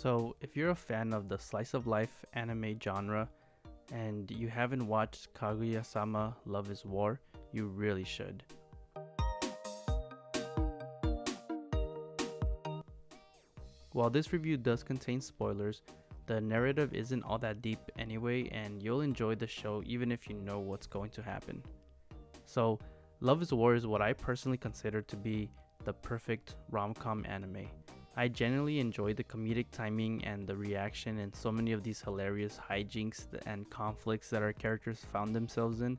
So, if you're a fan of the slice of life anime genre and you haven't watched Kaguya-sama Love is War, you really should. While this review does contain spoilers, the narrative isn't all that deep anyway, and you'll enjoy the show even if you know what's going to happen. So, Love is War is what I personally consider to be the perfect rom-com anime. I genuinely enjoy the comedic timing and the reaction in so many of these hilarious hijinks and conflicts that our characters found themselves in.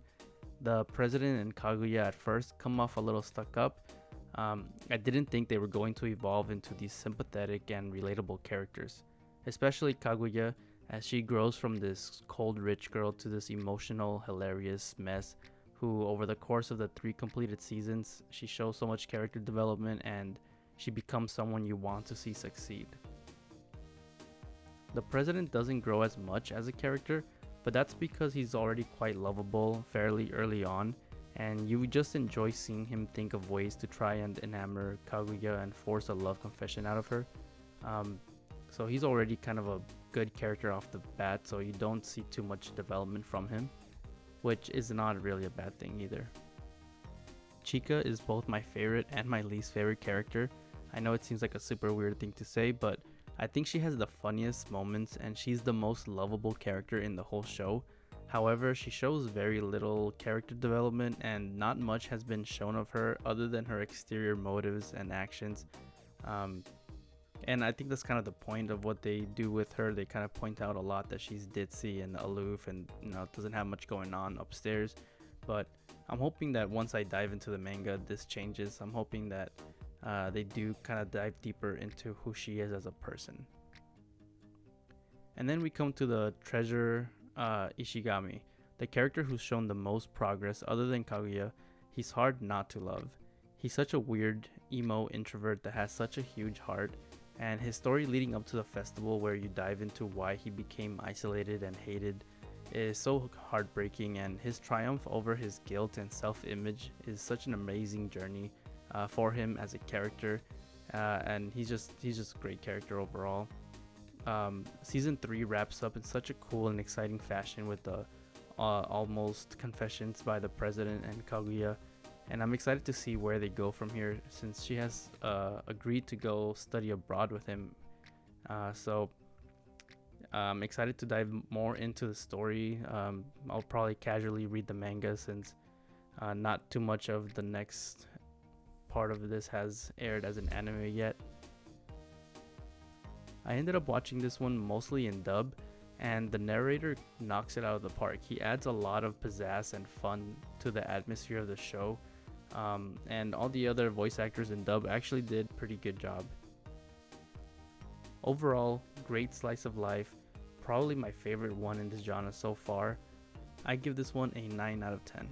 The president and Kaguya at first come off a little stuck up. I didn't think they were going to evolve into these sympathetic and relatable characters, especially Kaguya, as she grows from this cold rich girl to this emotional, hilarious mess who, over the course of the 3 completed seasons, she shows so much character development and she becomes someone you want to see succeed. The president doesn't grow as much as a character, but that's because he's already quite lovable fairly early on, and you just enjoy seeing him think of ways to try and enamor Kaguya and force a love confession out of her. So he's already kind of a good character off the bat, so you don't see too much development from him, which is not really a bad thing either. Chika is both my favorite and my least favorite character. I know it seems like a super weird thing to say, but I think she has the funniest moments and she's the most lovable character in the whole show. However, she shows very little character development and not much has been shown of her other than her exterior motives and actions. And I think that's kind of the point of what they do with her. They kind of point out a lot that she's ditzy and aloof and doesn't have much going on upstairs. But I'm hoping that once I dive into the manga, this changes. I'm hoping that they do kind of dive deeper into who she is as a person. And then we come to the treasure Ishigami, the character who's shown the most progress other than Kaguya. He's hard not to love. He's such a weird, emo introvert that has such a huge heart, and his story leading up to the festival where you dive into why he became isolated and hated is so heartbreaking, and his triumph over his guilt and self-image is such an amazing journey for him as a character, and he's just a great character overall. Season 3 wraps up in such a cool and exciting fashion with the almost confessions by the president and Kaguya, and I'm excited to see where they go from here since she has agreed to go study abroad with him. So I'm excited to dive more into the story. I'll probably casually read the manga since not too much of the next part of this has aired as an anime yet. I ended up watching this one mostly in dub, and the narrator knocks it out of the park. He adds a lot of pizzazz and fun to the atmosphere of the show, and all the other voice actors in dub actually did a pretty good job. Overall, great slice of life, probably my favorite one in this genre so far. I give this one a 9 out of 10.